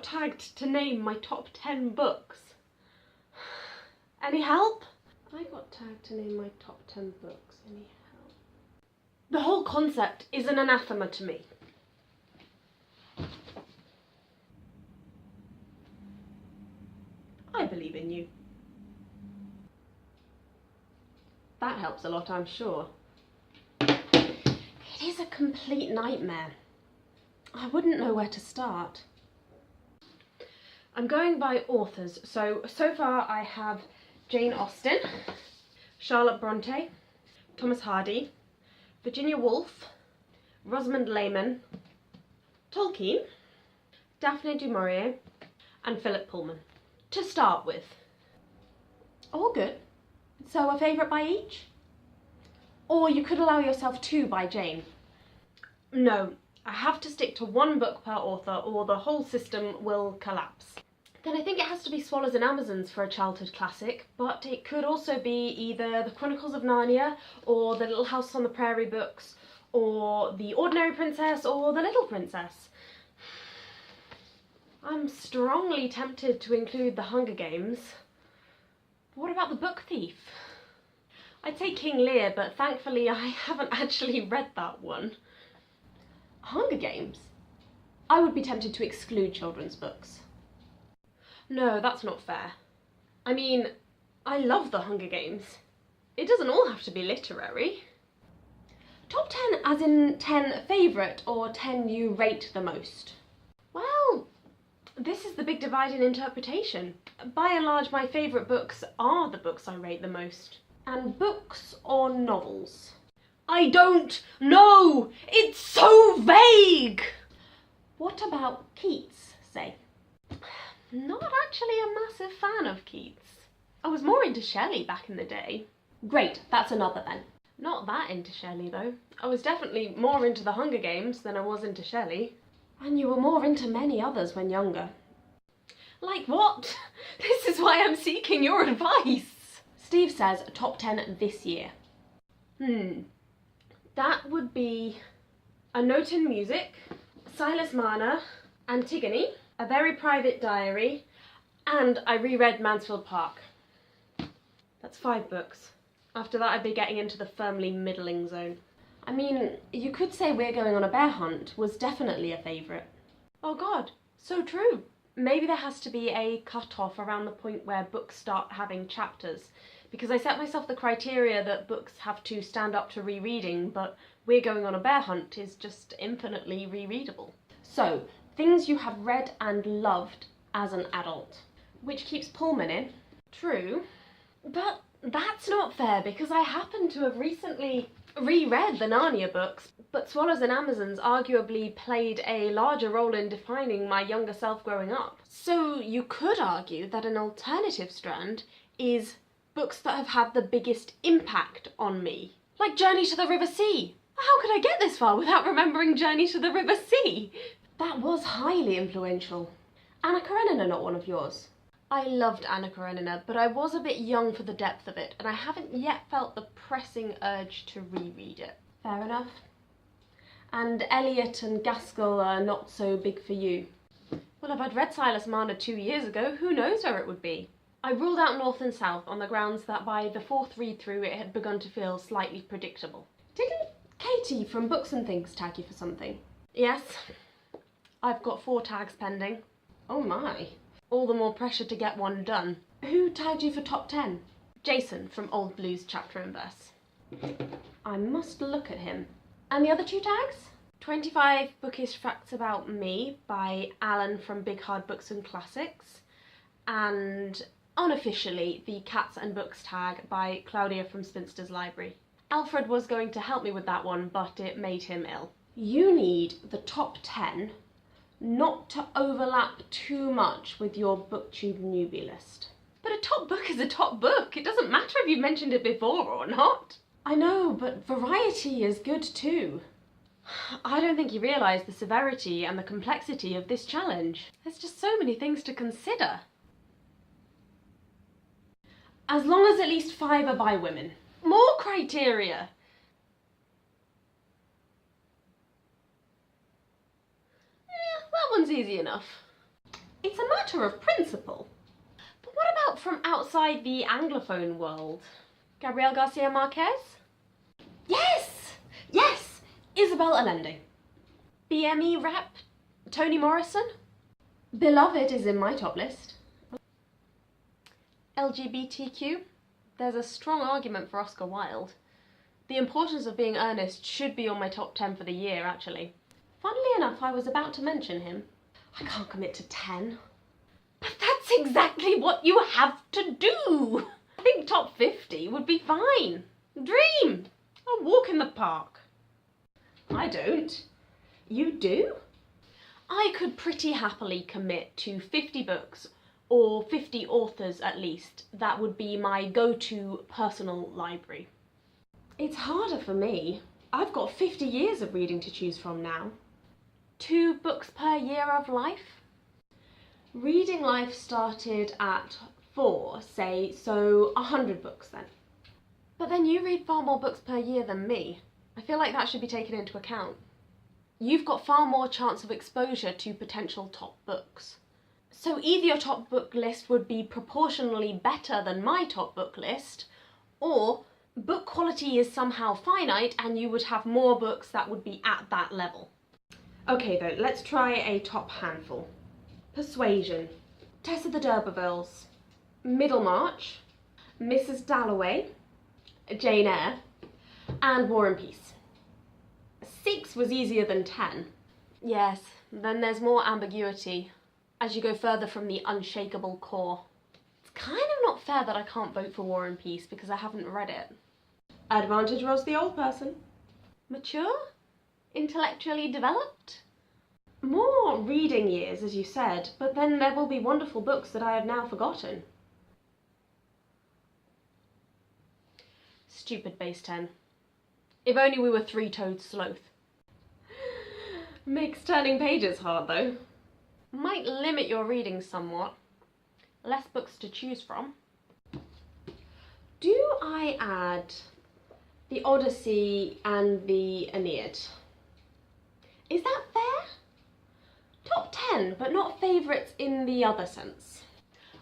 got tagged to name my top 10 books. Any help? I got tagged to name my top 10 books. Any help? The whole concept is an anathema to me. I believe in you. That helps a lot, I'm sure. It is a complete nightmare. I wouldn't know where to start. I'm going by authors, so far I have Jane Austen, Charlotte Bronte, Thomas Hardy, Virginia Woolf, Rosamond Lehmann, Tolkien, Daphne du Maurier, and Philip Pullman. To start with. All good. So a favourite by each? Or you could allow yourself 2 by Jane. No, I have to stick to 1 book per author or the whole system will collapse. Then I think it has to be Swallows and Amazons for a childhood classic, but it could also be either The Chronicles of Narnia or The Little House on the Prairie books or The Ordinary Princess or The Little Princess. I'm strongly tempted to include The Hunger Games. What about The Book Thief? I'd say King Lear, but thankfully I haven't actually read that one. Hunger Games? I would be tempted to exclude children's books. No, that's not fair. I mean, I love The Hunger Games. It doesn't all have to be literary. Top 10 as in 10 favourite or 10 you rate the most? Well, this is the big divide in interpretation. By and large, my favourite books are the books I rate the most. And books or novels? I don't know! It's so vague! What about Keats, say? Not actually a massive fan of Keats. I was more into Shelley back in the day. Great, that's another then. Not that into Shelley though. I was definitely more into The Hunger Games than I was into Shelley. And you were more into many others when younger. Like what? This is why I'm seeking your advice. Steve says top 10 this year. That would be A Note in Music, Silas Marner, Antigone, A Very Private Diary, and I reread Mansfield Park. That's 5 books. After that I'd be getting into the firmly middling zone. I mean, you could say We're Going on a Bear Hunt was definitely a favourite. Oh god, so true. Maybe there has to be a cut-off around the point where books start having chapters, because I set myself the criteria that books have to stand up to rereading, but We're Going on a Bear Hunt is just infinitely rereadable. So, things you have read and loved as an adult. Which keeps Pullman in. True. But that's not fair, because I happen to have recently reread the Narnia books, but Swallows and Amazons arguably played a larger role in defining my younger self growing up. So you could argue that an alternative strand is books that have had the biggest impact on me. Like Journey to the River Sea. How could I get this far without remembering Journey to the River Sea? That was highly influential. Anna Karenina, not one of yours? I loved Anna Karenina, but I was a bit young for the depth of it, and I haven't yet felt the pressing urge to reread it. Fair enough. And Eliot and Gaskell are not so big for you. Well, if I'd read Silas Marner 2 years ago, who knows where it would be? I ruled out North and South on the grounds that by the 4th read-through it had begun to feel slightly predictable. Didn't Katie from Books and Things tag you for something? Yes. I've got 4 tags pending. Oh my. All the more pressure to get one done. Who tagged you for top 10? Jason from Old Blues Chapter and Verse. I must look at him. And the other 2 tags? 25 Bookish Facts About Me by Alan from Big Hard Books and Classics. And unofficially, the Cats and Books tag by Claudia from Spinster's Library. Alfred was going to help me with that one, but it made him ill. You need the top 10 not to overlap too much with your Booktube newbie list. But a top book is a top book. It doesn't matter if you've mentioned it before or not. I know, but variety is good too. I don't think you realise the severity and the complexity of this challenge. There's just so many things to consider. As long as at least 5 are by women. More criteria! That one's easy enough. It's a matter of principle. But what about from outside the Anglophone world? Gabriel Garcia Marquez? Yes! Yes! Isabel Allende. BME rep? Toni Morrison? Beloved is in my top list. LGBTQ? There's a strong argument for Oscar Wilde. The Importance of Being Earnest should be on my top 10 for the year, actually. Funnily enough, I was about to mention him. I can't commit to 10. But that's exactly what you have to do! I think top 50 would be fine. Dream! A walk in the park. I don't. You do? I could pretty happily commit to 50 books, or 50 authors at least. That would be my go-to personal library. It's harder for me. I've got 50 years of reading to choose from now. 2 books per year of life? Reading life started at 4, say, so 100 books then. But then you read far more books per year than me. I feel like that should be taken into account. You've got far more chance of exposure to potential top books. So either your top book list would be proportionally better than my top book list, or book quality is somehow finite and you would have more books that would be at that level. Okay though, let's try a top handful. Persuasion, Tess of the D'Urbervilles, Middlemarch, Mrs. Dalloway, Jane Eyre, and War and Peace. 6 was easier than 10. Yes, then there's more ambiguity as you go further from the unshakable core. It's kind of not fair that I can't vote for War and Peace because I haven't read it. Advantage was the old person. Mature? Intellectually developed? More reading years, as you said, but then there will be wonderful books that I have now forgotten. Stupid base 10. If only we were three-toed sloth. Makes turning pages hard though. Might limit your reading somewhat. Less books to choose from. Do I add the Odyssey and the Aeneid? Is that fair? Top 10, but not favourites in the other sense.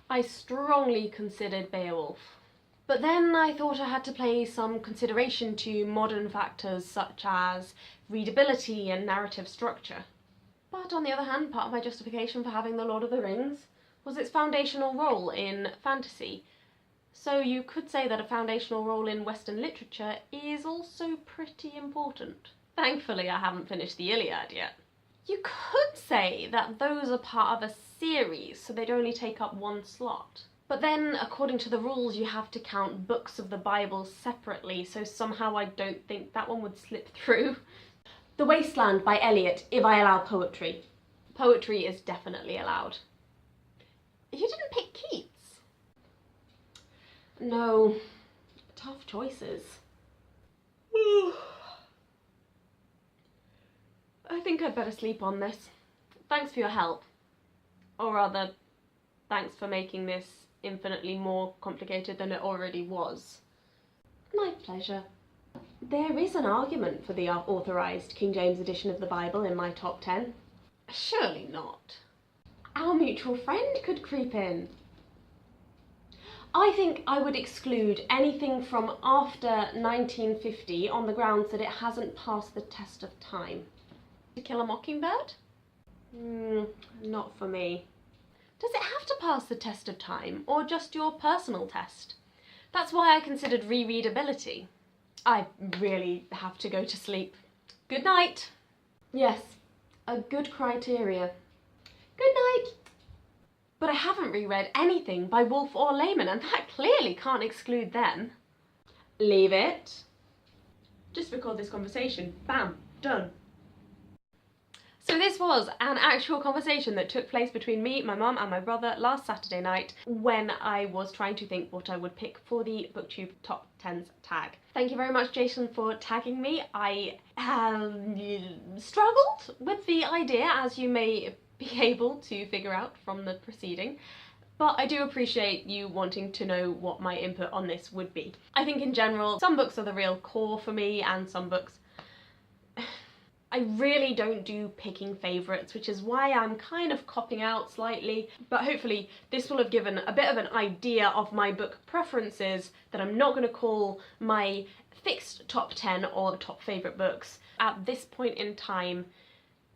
I strongly considered Beowulf. But then I thought I had to pay some consideration to modern factors such as readability and narrative structure. But on the other hand, part of my justification for having The Lord of the Rings was its foundational role in fantasy. So you could say that a foundational role in Western literature is also pretty important. Thankfully, I haven't finished the Iliad yet. You could say that those are part of a series, so they'd only take up 1 slot. But then, according to the rules, you have to count books of the Bible separately, so somehow I don't think that one would slip through. The Wasteland by Eliot, if I allow poetry. Poetry is definitely allowed. You didn't pick Keats? No. Tough choices. I think I'd better sleep on this. Thanks for your help. Or rather, thanks for making this infinitely more complicated than it already was. My pleasure. There is an argument for the authorised King James edition of the Bible in my top 10. Surely not. Our mutual friend could creep in. I think I would exclude anything from after 1950 on the grounds that it hasn't passed the test of time. To Kill a Mockingbird? Not for me. Does it have to pass the test of time, or just your personal test? That's why I considered rereadability. I really have to go to sleep. Good night. Yes, a good criteria. Good night. But I haven't reread anything by Woolf or Lehmann, and that clearly can't exclude them. Leave it. Just record this conversation. Bam. Done. So this was an actual conversation that took place between me, my mum and my brother last Saturday night when I was trying to think what I would pick for the Booktube Top 10s tag. Thank you very much, Jason, for tagging me. I struggled with the idea, as you may be able to figure out from the proceeding, but I do appreciate you wanting to know what my input on this would be. I think in general, some books are the real core for me, and some books I I really don't do picking favourites, which is why I'm kind of copping out slightly, but hopefully this will have given a bit of an idea of my book preferences that I'm not going to call my fixed top 10 or top favourite books at this point in time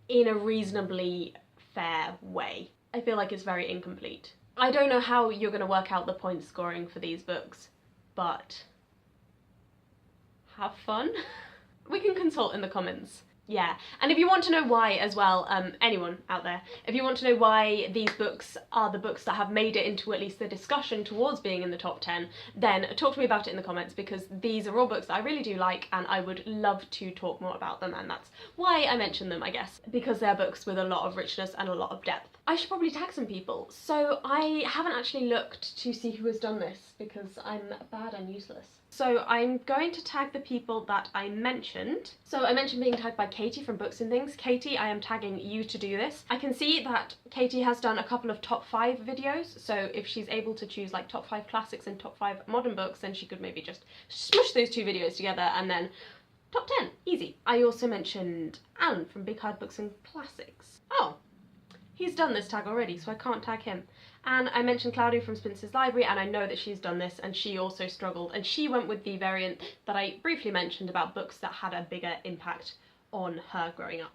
in a reasonably fair way. I feel like it's very incomplete. I don't know how you're going to work out the point scoring for these books, but have fun. We can consult in the comments. Yeah, and if you want to know why as well, anyone out there, if you want to know why these books are the books that have made it into at least the discussion towards being in the top 10, then talk to me about it in the comments, because these are all books that I really do like and I would love to talk more about them, and that's why I mention them, I guess, because they're books with a lot of richness and a lot of depth. I should probably tag some people, so I haven't actually looked to see who has done this because I'm bad and useless. So I'm going to tag the people that I mentioned. So I mentioned being tagged by Katie from Books and Things. Katie, I am tagging you to do this. I can see that Katie has done a couple of top 5 videos, so if she's able to choose like top 5 classics and top 5 modern books, then she could maybe just smush those 2 videos together and then top 10, easy. I also mentioned Alan from Big Hard Books and Classics. Oh, he's done this tag already, so I can't tag him. And I mentioned Claudia from Spencer's Library, and I know that she's done this, and she also struggled, and she went with the variant that I briefly mentioned about books that had a bigger impact on her growing up.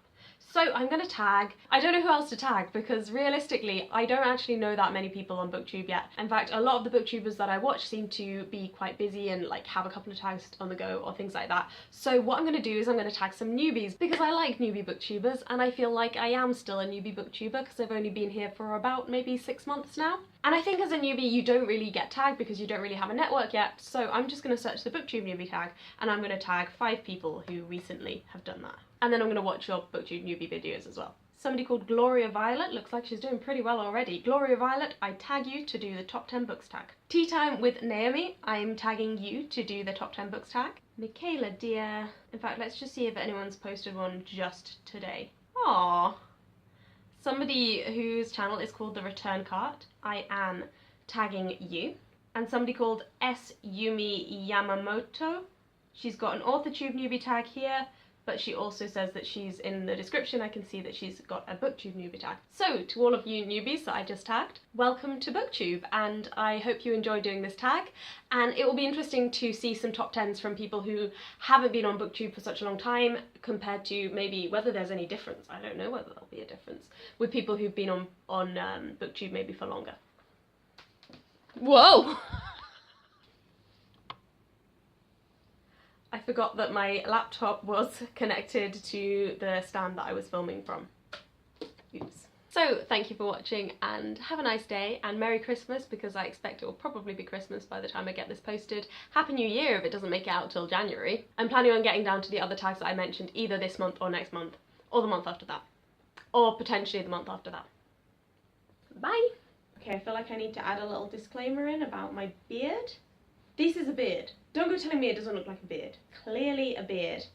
So I'm going to tag, I don't know who else to tag, because realistically I don't actually know that many people on Booktube yet. In fact, a lot of the booktubers that I watch seem to be quite busy and like have a couple of tags on the go or things like that. So what I'm going to do is I'm going to tag some newbies, because I like newbie booktubers and I feel like I am still a newbie booktuber because I've only been here for about maybe 6 months now. And I think as a newbie you don't really get tagged because you don't really have a network yet, so I'm just going to search the Booktube Newbie Tag and I'm going to tag 5 people who recently have done that. And then I'm going to watch your Booktube Newbie videos as well. Somebody called Gloria Violet, looks like she's doing pretty well already. Gloria Violet, I tag you to do the top 10 books tag. Tea Time with Naomi, I'm tagging you to do the top 10 books tag. Michaela dear, in fact let's just see if anyone's posted one just today. Aww. Somebody whose channel is called The Return Cart, I am tagging you. And somebody called S. Yumi Yamamoto, she's got an AuthorTube newbie tag here, but she also says that she's in the description, I can see that she's got a Booktube newbie tag. So to all of you newbies that I just tagged, welcome to Booktube, and I hope you enjoy doing this tag, and it will be interesting to see some top 10s from people who haven't been on Booktube for such a long time compared to maybe whether there's any difference. I don't know whether there'll be a difference with people who've been on Booktube maybe for longer. Whoa! I forgot that my laptop was connected to the stand that I was filming from. Oops. So thank you for watching and have a nice day and Merry Christmas, because I expect it will probably be Christmas by the time I get this posted. Happy New Year if it doesn't make it out till January. I'm planning on getting down to the other tags that I mentioned either this month or next month, or the month after that, or potentially the month after that. Bye! Okay, I feel like I need to add a little disclaimer in about my beard. This is a beard. Don't go telling me it doesn't look like a beard. Clearly a beard.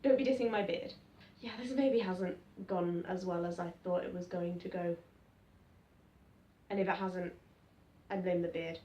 Don't be dissing my beard. Yeah, this maybe hasn't gone as well as I thought it was going to go. And if it hasn't, I blame the beard.